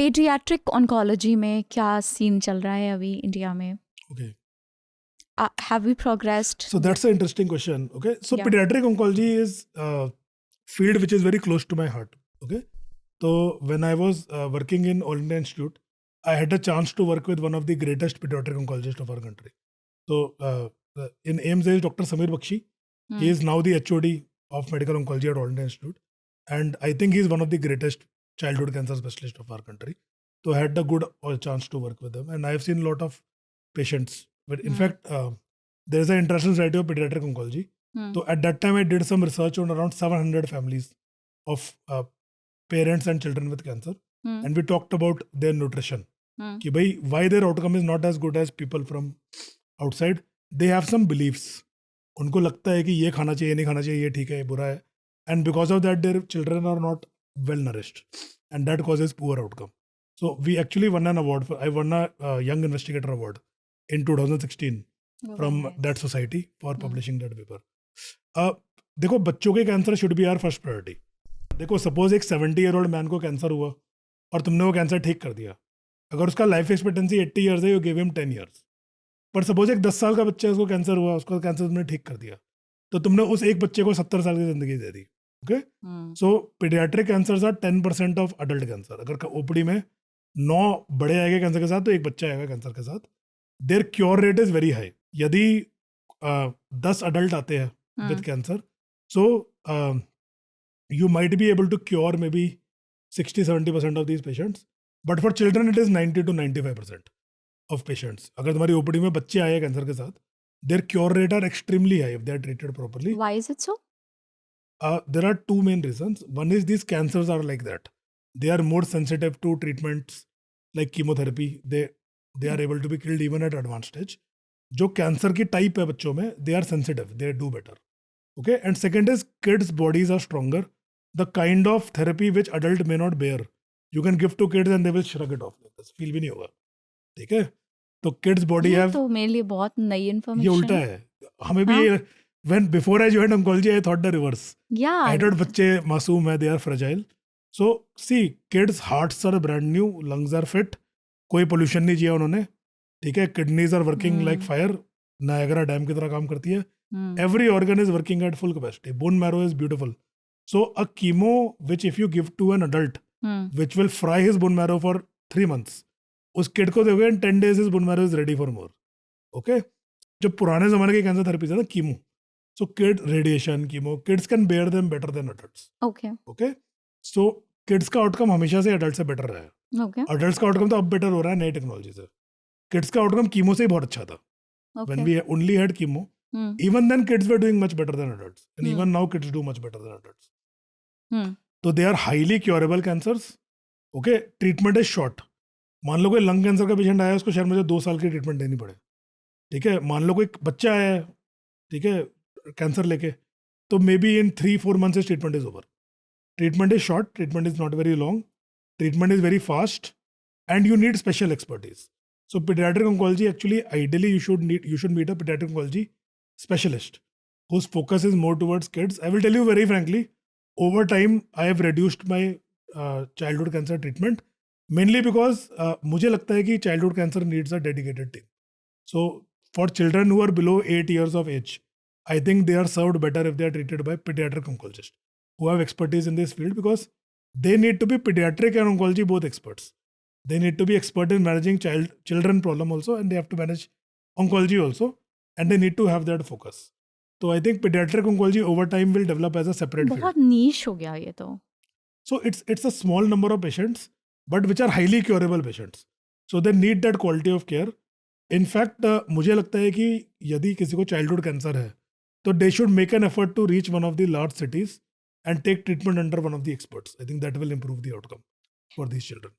Paediatric oncology में क्या scene चल रहा है अभी इंडिया में? Okay. Have we progressed? So that's an interesting question. Okay. So Yeah. pediatric oncology is a field which is very close to my heart. Okay. So when I was working in All India Institute, I had a chance to work with one of the greatest pediatric oncologists of our country. So in AIIMS there is Dr. Sameer Bakshi. He is now the HOD of medical oncology at All India Institute. And I think he is one of the greatest childhood cancer specialists of our country. So I had the good chance to work with him. And I have seen a lot of patients. But in fact, there is an International Society of Pediatric Oncology. So at that time, I did some research on around 700 families of parents and children with cancer. And we talked about their nutrition. कि भाई, why their outcome is not as good as people from outside. They have some beliefs. उनको लगता है कि ये खाना चाहिए, नहीं खाना चाहिए, ये ठीक है, ये बुरा है. And because of that, their children are not well nourished. And that causes poor outcome. So we actually won an award. I won a Young Investigator Award in 2016 from that society for publishing that paper. देखो, बच्चों के cancer should be our first priority. देखो, suppose एक 70-year-old man को cancer हुआ और तुमने वो कैंसर ठीक कर दिया. अगर उसका लाइफ एक्सपेक्टेंसी 80 years है, यू गिव हिम 10 years. पर सपोज एक 10 साल का बच्चा है, उसको कैंसर हुआ, उसका कैंसर तुमने ठीक कर दिया, तो तुमने उस एक बच्चे को 70 साल की जिंदगी दे दी. Okay. So pediatric cancers are 10% of adult cancer. अगर ओपीडी में 9 बड़े आएंगे कैंसर के साथ, तो एक बच्चा आएगा कैंसर के साथ. There cure rate is very high. यदि 10 अडल्ट आते हैं with cancer, so you might be able to cure maybe 60-70% of these patients. But for children, it is 90 to 95% of patients. अगर तुम्हारी ओपीडी में बच्चे आए कैंसर के साथ, their cure rate are extremely high if they are treated properly. Why is it so? There are two main reasons. One is these cancers are like that. They are more sensitive to treatments like chemotherapy. They are able to be killed even at advanced stage. जो cancer की type है बच्चों में, they are sensitive. They do better. Okay. And second is kids' bodies are stronger. The kind of therapy which adult may not bear, you can give to kids and they will shrug it off. Feel भी नहीं होगा. ठीक है. तो kids' body have. तो मेरे लिए बहुत नई इन्फॉर्मेशन. ये उल्टा है. हमें भी when before I joined oncology, I thought the reverse. Yeah. I thought बच्चे मासूम है, they are fragile. So see, kids' hearts are brand new, lungs are fit. कोई pollution नहीं जिया उन्होंने. ठीक है. Kidneys are working like fire. Niagara dam की तरह काम करती है. Every organ is working at full capacity. Bone marrow is beautiful. So a chemo which if you give to an adult, which will fry his bone marrow for 3 months, उस kid को दोगे in 10 days his bone marrow is ready for more. Okay? जो पुराने ज़माने की cancer therapies है ना, chemo. So kid radiation, chemo, kids can bear them better than adults. Okay. Okay? So kids का आउटकम हमेशा से adult से बेटर रहा है. Okay. Adults का आउटकम तो अब बेटर हो रहा है नई टेक्नोलॉजी से. Kids का आउटकम कीमो से ही बहुत अच्छा था. Okay. When we only had chemo, even then kids were doing much better than adults. And even now kids do much better than adults. तो they are highly curable cancers. Okay. Treatment is short. मान लो कोई lung cancer का patient आया, उसको शायद मुझे 2 साल की ट्रीटमेंट देनी पड़े. ठीक है. मान लो कोई बच्चा आया है, ठीक है, कैंसर लेके, तो may be in 3-4 months is treatment is over. Treatment is short. Treatment is not very long. Treatment is very fast and you need special expertise. So paediatric oncology actually ideally you should meet a paediatric oncology specialist whose focus is more towards kids. I will tell you very frankly, over time I have reduced my childhood cancer treatment, mainly because मुझे लगता है कि childhood cancer needs a dedicated team. So for children who are below 8 years of age, I think they are served better if they are treated by pediatric oncologists who have expertise in this field, because they need to be pediatric and oncology both experts. They need to be expert in managing children problem also, and they have to manage oncology also. And they need to have that focus. So I think pediatric oncology over time will develop as a separate field. बहुत niche हो गया ये तो. So it's a small number of patients, but which are highly curable patients. So they need that quality of care. In fact, मुझे लगता है कि यदि किसी को childhood cancer है, तो they should make an effort to reach one of the large cities and take treatment under one of the experts. I think that will improve the outcome for these children.